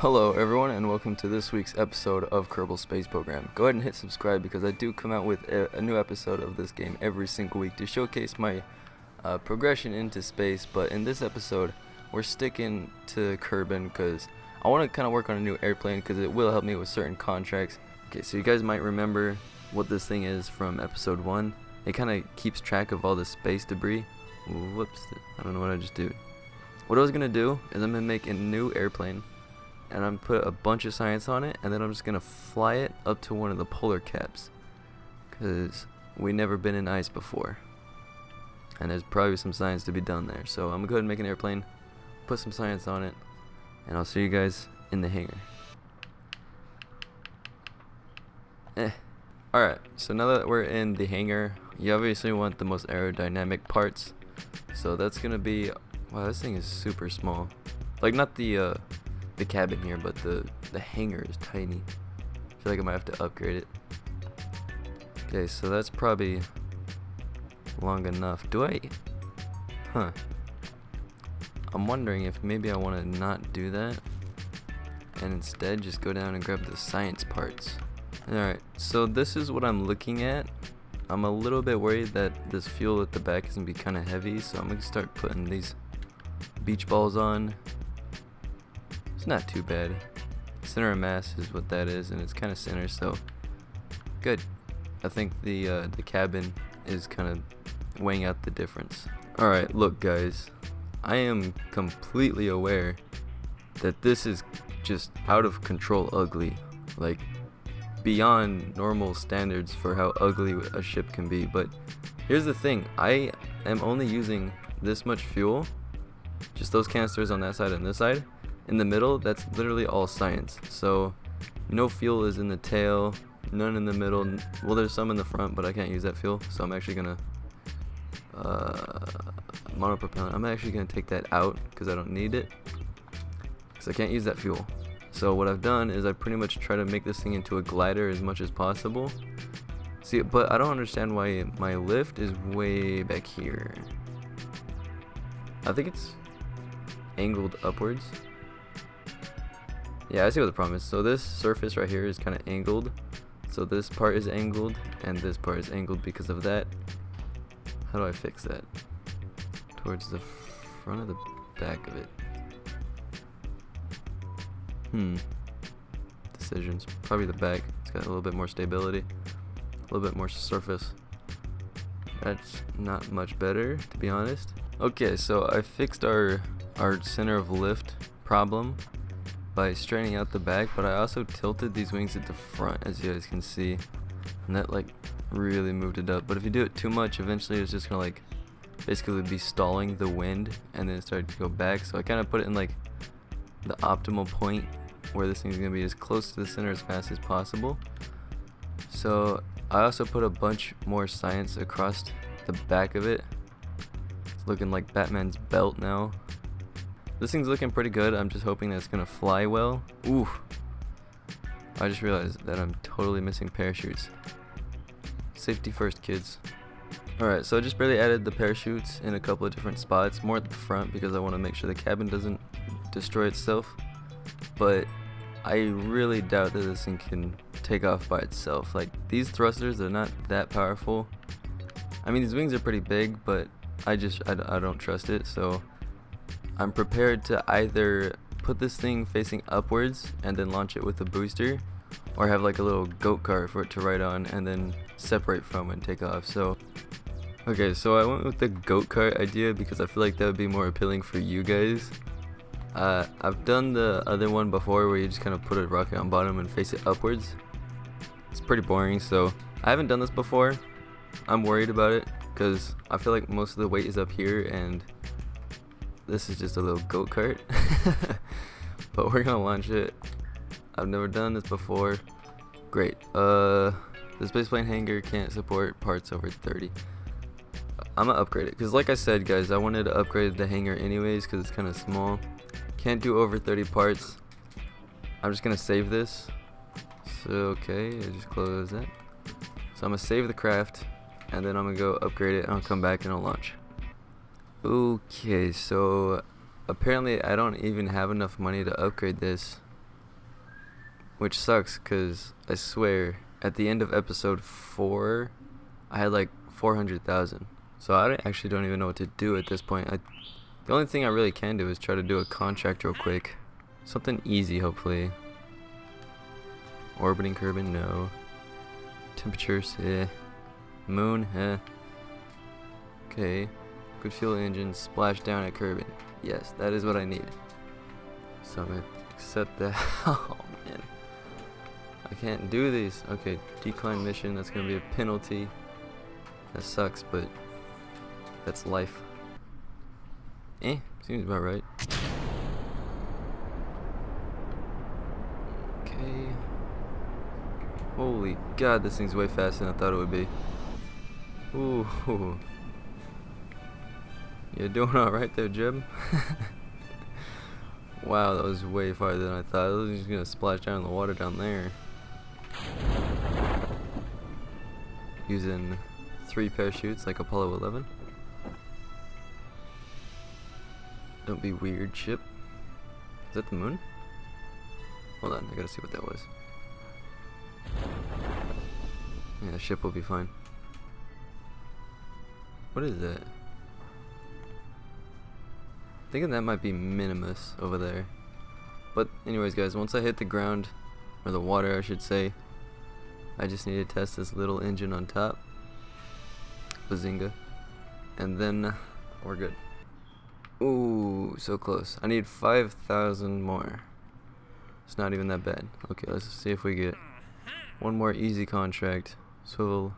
Hello everyone and welcome to this week's episode of Kerbal Space Program. Go ahead and hit subscribe because I do come out with a new episode of this game every single week to showcase my progression into space, but in this episode we're sticking to Kerbin because I want to kind of work on a new airplane because it will help me with certain contracts. Okay, so you guys might remember what this thing is from episode 1. It kind of keeps track of all the space debris. Whoops, I don't know what I just did. What I was going to do is I'm going to make a new airplane and I'm put a bunch of science on it, and then I'm just gonna fly it up to one of the polar caps because we never been in ice before and there's probably some science to be done there. So I'm gonna go ahead and make an airplane, put some science on it, and I'll see you guys in the hangar. Alright, so now that we're in the hangar, you obviously want the most aerodynamic parts, so that's gonna be, wow, this thing is super small, like not the cabin here, but the hangar is tiny. I feel like I might have to upgrade it. Okay, so that's probably long enough. I'm wondering if maybe I want to not do that and instead just go down and grab the science parts. Alright, so this is what I'm looking at. I'm a little bit worried that this fuel at the back is going to be kind of heavy, so I'm going to start putting these beach balls on. It's not too bad. Center of mass is what that is, and it's kind of center, so good. I think the cabin is kind of weighing out the difference. Alright, look guys, I am completely aware that this is just out of control ugly, like beyond normal standards for how ugly a ship can be. But here's the thing, I am only using this much fuel, just those canisters on that side and this side. In the middle, that's literally all science. So no fuel is in the tail, none in the middle. Well, there's some in the front, but I can't use that fuel, so I'm actually gonna monopropellant. I'm actually gonna take that out because I don't need it, because I can't use that fuel. So what I've done is I pretty much try to make this thing into a glider as much as possible. See, but I don't understand why my lift is way back here. I think it's angled upwards. Yeah, I see what the problem is. So this surface right here is kind of angled. So this part is angled, and this part is angled because of that. How do I fix that? Towards the front of the back of it. Decisions. Probably the back. It's got a little bit more stability. A little bit more surface. That's not much better, to be honest. Okay, so I fixed our center of lift problem by straightening out the back, but I also tilted these wings at the front, as you guys can see, and that like really moved it up. But if you do it too much, eventually it's just gonna like basically be stalling the wind and then it started to go back. So I kind of put it in like the optimal point where this thing's gonna be as close to the center as fast as possible. So I also put a bunch more science across the back of it. It's looking like Batman's belt now. This thing's looking pretty good. I'm just hoping that it's gonna fly well. Ooh, I just realized that I'm totally missing parachutes. Safety first, kids. Alright, so I just barely added the parachutes in a couple of different spots, more at the front because I want to make sure the cabin doesn't destroy itself. But I really doubt that this thing can take off by itself. Like, these thrusters are not that powerful. I mean, these wings are pretty big, but I don't trust it, so I'm prepared to either put this thing facing upwards and then launch it with a booster, or have like a little goat cart for it to ride on and then separate from and take off. So okay, so I went with the goat cart idea because I feel like that would be more appealing for you guys. I've done the other one before where you just kind of put a rocket on bottom and face it upwards. It's pretty boring, so I haven't done this before. I'm worried about it because I feel like most of the weight is up here and this is just a little goat cart. But we're gonna launch it. I've never done this before. Great. The spaceplane hangar can't support parts over 30. I'm gonna upgrade it because, like I said, guys, I wanted to upgrade the hangar anyways because it's kind of small. Can't do over 30 parts. I'm just gonna save this. So okay, I just close that. So I'm gonna save the craft and then I'm gonna go upgrade it and I'll come back and I'll launch. Okay, so apparently I don't even have enough money to upgrade this which sucks because I swear at the end of episode 4 I had like 400,000. So I actually don't even know what to do at this point. The only thing I really can do is try to do a contract real quick. Something easy, hopefully. Orbiting Kerbin, no. Temperatures, eh. Moon, eh. Okay. Good fuel engine, splash down at Kerbin. Yes, that is what I need. So I'm gonna accept that. Oh man. I can't do these. Okay, decline mission, that's gonna be a penalty. That sucks, but that's life. Seems about right. Okay. Holy god, this thing's way faster than I thought it would be. Ooh. You doing alright there, Jim? Wow, that was way farther than I thought. I was just gonna splash down in the water down there. Using 3 parachutes like Apollo 11. Don't be weird, ship. Is that the moon? Hold on, I gotta see what that was. Yeah, the ship will be fine. What is that? Thinking that might be Minimus over there. But anyways guys, once I hit the ground, or the water I should say, I just need to test this little engine on top. Bazinga. And then we're good. Ooh, so close. I need 5,000 more. It's not even that bad. Okay, let's see if we get one more easy contract. Swivel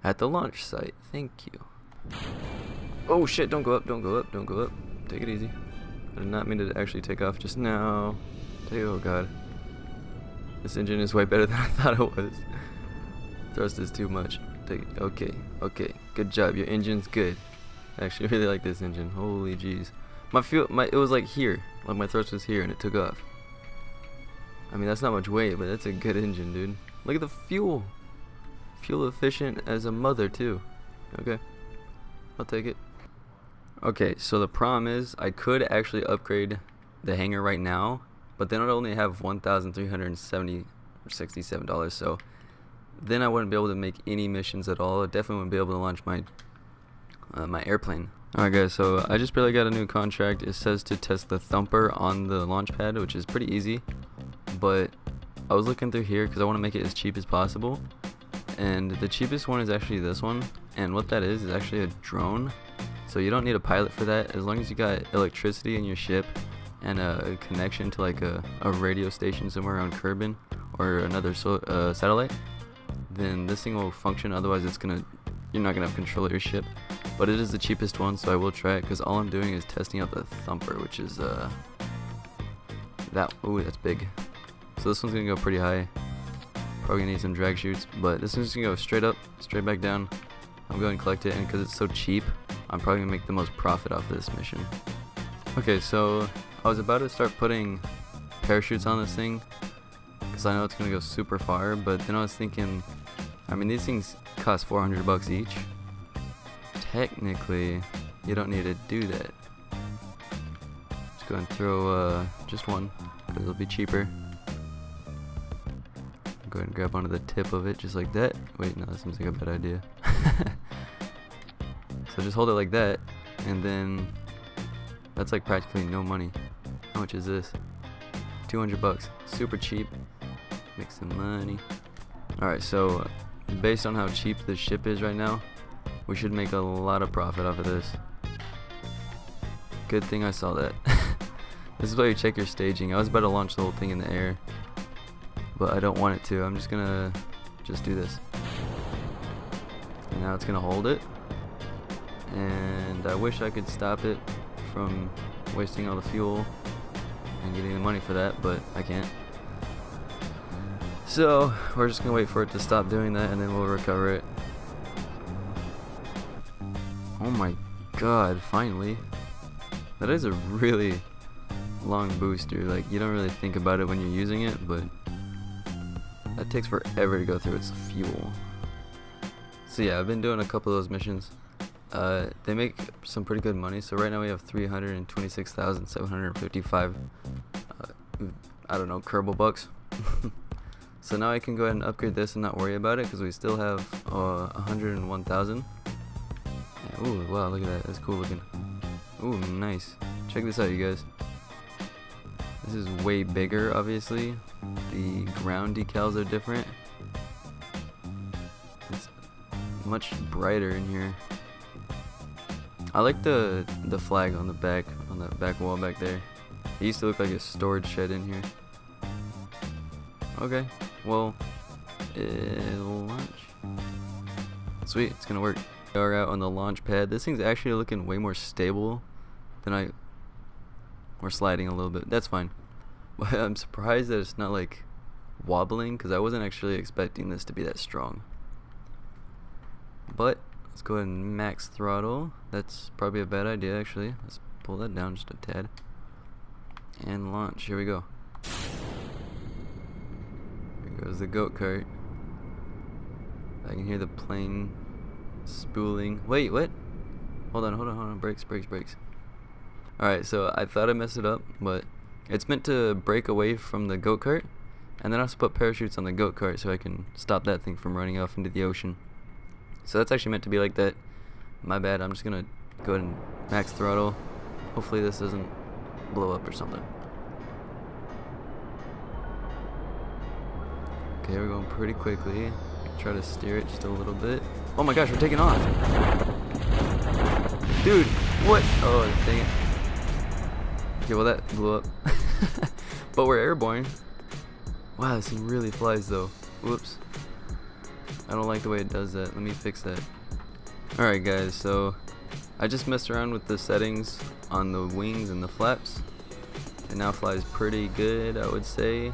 at the launch site. Thank you. Oh shit, don't go up, don't go up, don't go up. Take it easy. I did not mean to actually take off just now. Oh god. This engine is way better than I thought it was. Thrust is too much. Take it. Okay. Good job. Your engine's good. I actually really like this engine. Holy jeez. It was like here. Like my thrust was here and it took off. I mean, that's not much weight, but that's a good engine, dude. Look at the fuel. Fuel efficient as a mother, too. Okay. I'll take it. Okay, so the problem is I could actually upgrade the hangar right now, but then I'd only have $1,367, so then I wouldn't be able to make any missions at all. I definitely wouldn't be able to launch my my airplane. Alright guys, so I just barely got a new contract. It says to test the thumper on the launch pad, which is pretty easy, but I was looking through here because I want to make it as cheap as possible, and the cheapest one is actually this one, and what that is actually a drone. So you don't need a pilot for that. As long as you got electricity in your ship and a connection to like a radio station somewhere on Kerbin or another satellite, then this thing will function. Otherwise you're not gonna have control of your ship. But it is the cheapest one, so I will try it because all I'm doing is testing out the thumper, which is ooh, that's big. So this one's gonna go pretty high. Probably gonna need some drag chutes, but this one's just gonna go straight up, straight back down. I'm going to collect it, and because it's so cheap, I'm probably gonna make the most profit off of this mission. Okay, so I was about to start putting parachutes on this thing because I know it's gonna go super far, but then I was thinking, I mean, these things cost $400 each. Technically, you don't need to do that. Just go and throw just one because it'll be cheaper. Go ahead and grab onto the tip of it just like that. Wait, no, that seems like a bad idea. So just hold it like that, and then that's like practically no money. How much is this? $200. Super cheap. Make some money. Alright, so based on how cheap this ship is right now, we should make a lot of profit off of this. Good thing I saw that. This is why you check your staging. I was about to launch the whole thing in the air, but I don't want it to. I'm just gonna do this. And now it's gonna hold it. And I wish I could stop it from wasting all the fuel and getting the money for that, but I can't. So we're just gonna wait for it to stop doing that, and then we'll recover it. Oh my god, finally. That is a really long booster. Like, you don't really think about it when you're using it, but that takes forever to go through its fuel. So yeah, I've been doing a couple of those missions. They make some pretty good money. So right now we have 326,755 I don't know, Kerbal bucks. So now I can go ahead and upgrade this and not worry about it because we still have 101,000. Yeah, ooh, wow, look at that. That's cool looking. Ooh, nice. Check this out, you guys. This is way bigger, obviously. The ground decals are different. It's much brighter in here. I like the flag on the back wall back there. It used to look like a storage shed in here. Okay, well, it'll launch. Sweet, it's gonna work. We are out on the launch pad. This thing's actually looking way more stable than we're sliding a little bit. That's fine. But I'm surprised that it's not like wobbling because I wasn't actually expecting this to be that strong. But let's go ahead and max throttle. That's probably a bad idea actually. Let's pull that down just a tad. And launch. Here we go. Here goes the goat cart. I can hear the plane spooling. Wait, what? Hold on. Brakes. Alright, so I thought I messed it up, but it's meant to break away from the goat cart, and then I also put parachutes on the goat cart so I can stop that thing from running off into the ocean. So that's actually meant to be like that. My bad. I'm just gonna go ahead and max throttle. Hopefully this doesn't blow up or something. Okay, we're going pretty quickly. Try to steer it just a little bit. Oh my gosh, we're taking off. Dude, what? Oh, dang it. Okay, well that blew up. But we're airborne. Wow, this thing really flies though. Whoops. I don't like the way it does that. Let me fix that. Alright guys, so I just messed around with the settings on the wings and the flaps. It now flies pretty good, I would say.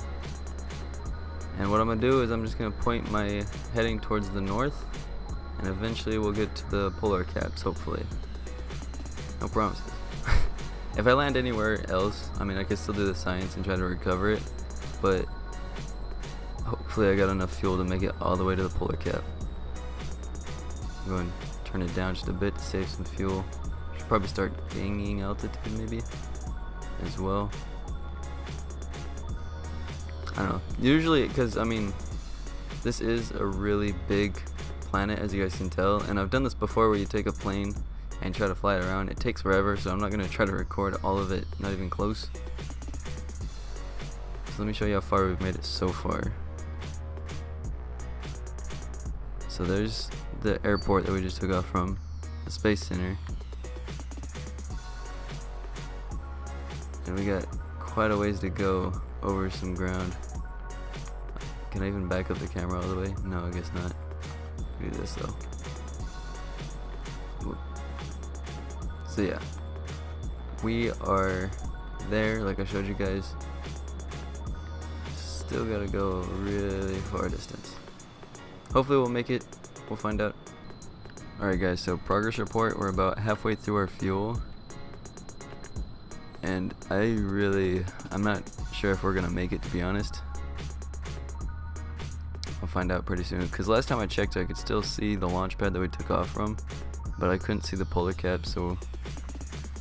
And what I'm going to do is I'm just going to point my heading towards the north, and eventually we'll get to the polar caps, hopefully. No promises. If I land anywhere else, I mean I could still do the science and try to recover it, but hopefully I got enough fuel to make it all the way to the polar cap. I'm going to turn it down just a bit to save some fuel. Should probably start gaining altitude maybe as well. I don't know. Usually, because I mean, this is a really big planet, as you guys can tell, and I've done this before where you take a plane and try to fly it around. It takes forever, so I'm not going to try to record all of it, not even close. So let me show you how far we've made it so far. So there's the airport that we just took off from, the Space Center. And we got quite a ways to go over some ground. Can I even back up the camera all the way? No, I guess not. Do this though. So yeah, we are there like I showed you guys. Still gotta go really far distance. Hopefully we'll make it. We'll find out. Alright guys, so progress report. We're about halfway through our fuel, and I'm not sure if we're gonna make it, to be honest. I'll find out pretty soon, because last time I checked I could still see the launch pad that we took off from, but I couldn't see the polar cap, so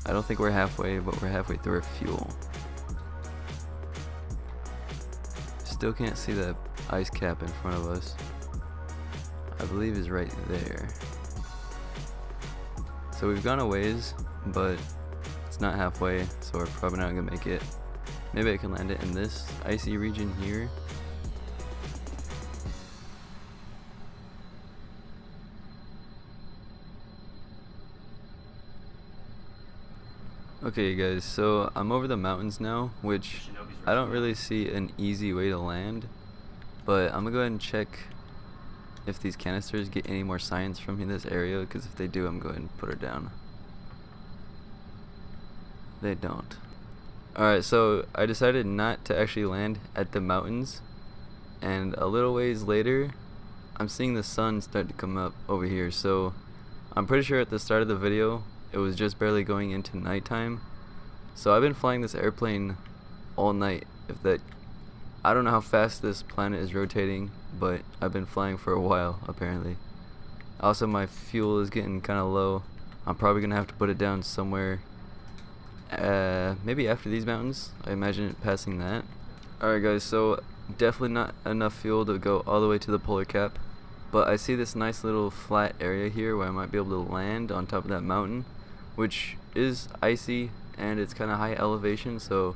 I don't think we're halfway, but we're halfway through our fuel. Still can't see the ice cap in front of us. I believe is right there. So we've gone a ways, but it's not halfway, so we're probably not gonna make it. Maybe I can land it in this icy region here. Okay guys, so I'm over the mountains now, which I don't really see an easy way to land, but I'm gonna go ahead and check if these canisters get any more science from this area, because if they do, I'm going to put her down. They don't. Alright, so I decided not to actually land at the mountains, and a little ways later I'm seeing the sun start to come up over here. So I'm pretty sure at the start of the video it was just barely going into nighttime. So I've been flying this airplane all night. I don't know how fast this planet is rotating, but I've been flying for a while apparently. Also, my fuel is getting kind of low. I'm probably gonna have to put it down somewhere, maybe after these mountains. I imagine it passing that. Alright guys, so Definitely not enough fuel to go all the way to the polar cap, but I see this nice little flat area here where I might be able to land on top of that mountain, which is icy and it's kind of high elevation, so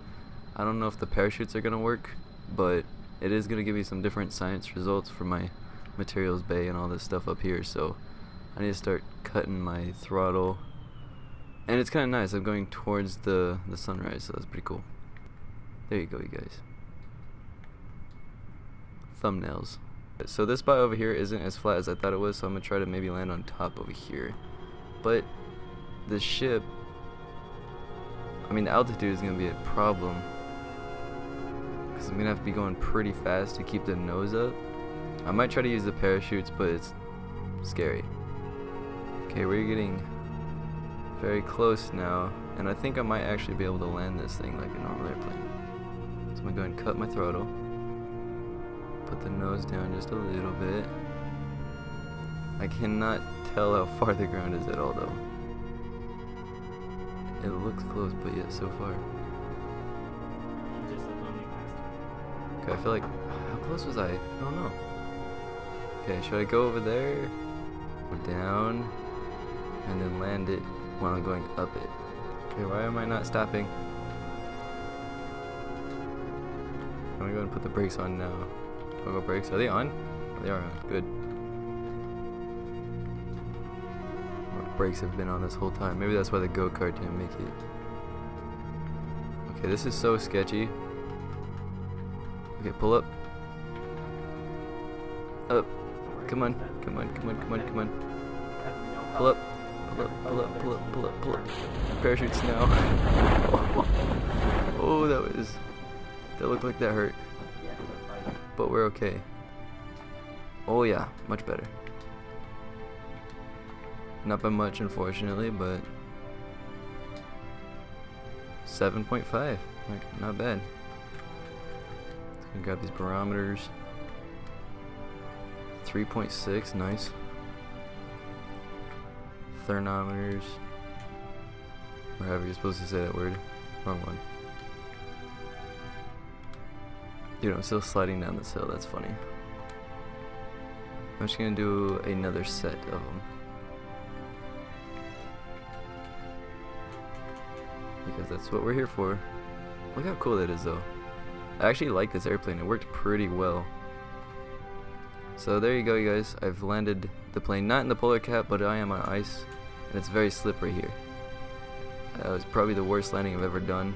I don't know if the parachutes are gonna work, but it is gonna give me some different science results for my materials bay and all this stuff up here. So I need to start cutting my throttle, and it's kind of nice. I'm going towards the sunrise, so that's pretty cool. There you go, you guys. Thumbnails. So this spot over here isn't as flat as I thought it was, so I'm gonna try to maybe land on top over here. But the ship, I mean, the altitude is gonna be a problem because I'm gonna have to be going pretty fast to keep the nose up. I might try to use the parachutes, but it's scary. Okay, we're getting very close now, and I think I might actually be able to land this thing like a normal airplane. So I'm gonna go ahead and cut my throttle, put the nose down just a little bit. I cannot tell how far the ground is at all though. It looks close, but yet so far. Okay, I feel like, how close was I? I don't know. Okay, should I go over there? Go down, and then land it while I'm going up it. Okay, why am I not stopping? I'm gonna go ahead and put the brakes on now. Go brakes. Are they on? Oh, they are on. Good. Our brakes have been on this whole time. Maybe that's why the go-kart didn't make it. Okay, this is so sketchy. Okay, pull up. Up. Come on. Come on. Come on. Come on. Come on. Pull up. Pull up. Pull up. Pull up. Pull up. Pull up. Parachutes now. Oh, that looked like that hurt. But we're okay. Oh yeah, much better. Not by much, unfortunately, but 7.5, like, not bad. Just gonna grab these barometers. 3.6, nice. Thermometers, or however you're supposed to say that word. Wrong one. Dude, I'm still sliding down this hill, that's funny. I'm just gonna do another set of them, because that's what we're here for. Look how cool that is though. I actually like this airplane, it worked pretty well. So there you go, you guys. I've landed the plane, not in the polar cap, but I am on ice, and it's very slippery here. That was probably the worst landing I've ever done,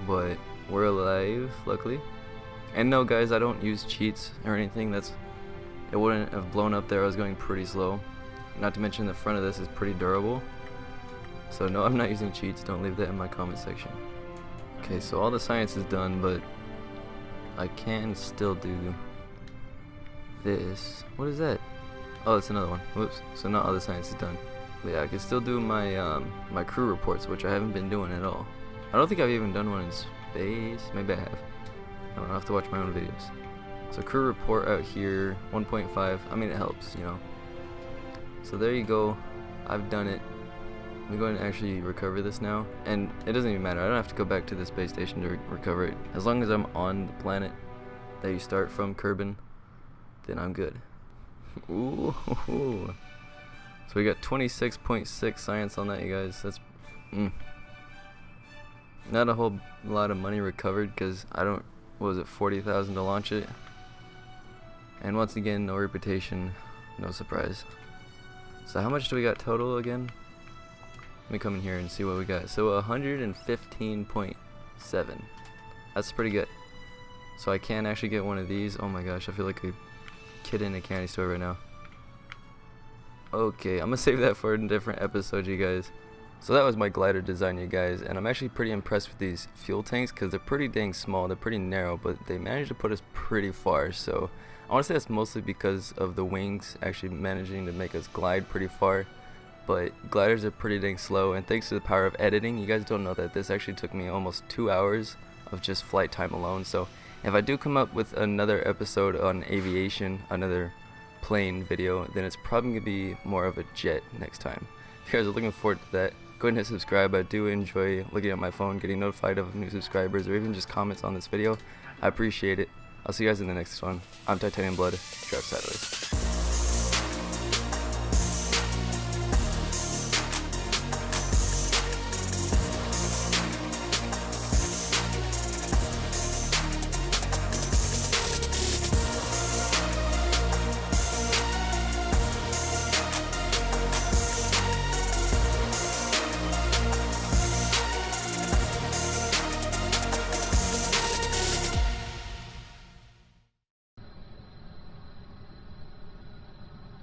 but we're alive, luckily. And no, guys, I don't use cheats or anything. It wouldn't have blown up there. I was going pretty slow. Not to mention the front of this is pretty durable. So no, I'm not using cheats. Don't leave that in my comment section. Okay, so all the science is done, but I can still do this. What is that? Oh, it's another one. Whoops. So not all the science is done. But yeah, I can still do my my crew reports, which I haven't been doing at all. I don't think I've even done one in space. Maybe I have. I don't know, I have to watch my own videos. So crew report out here, 1.5. I mean, it helps, you know. So there you go. I've done it. I'm going to actually recover this now, and it doesn't even matter. I don't have to go back to the space station to recover it. As long as I'm on the planet that you start from, Kerbin, then I'm good. Ooh. So we got 26.6 science on that, you guys. That's not a whole lot of money recovered, because I don't, what was it, 40,000 to launch it. And once again, no reputation, no surprise. So how much do we got total again? Let me come in here and see what we got. So 115.7. That's pretty good. So I can actually get one of these. Oh my gosh, I feel like a kid in a candy store right now. Okay, I'm gonna save that for a different episode, you guys. So that was my glider design, you guys, and I'm actually pretty impressed with these fuel tanks, because they're pretty dang small, they're pretty narrow, but they managed to put us pretty far. So I want to say that's mostly because of the wings actually managing to make us glide pretty far. But gliders are pretty dang slow, and thanks to the power of editing, you guys don't know that this actually took me almost 2 hours of just flight time alone. So if I do come up with another episode on aviation, another plane video, then it's probably going to be more of a jet next time. If you guys are looking forward to that, go ahead and hit subscribe. I do enjoy looking at my phone, getting notified of new subscribers, or even just comments on this video. I appreciate it. I'll see you guys in the next one. I'm Titanium Blood, Travis Sadler.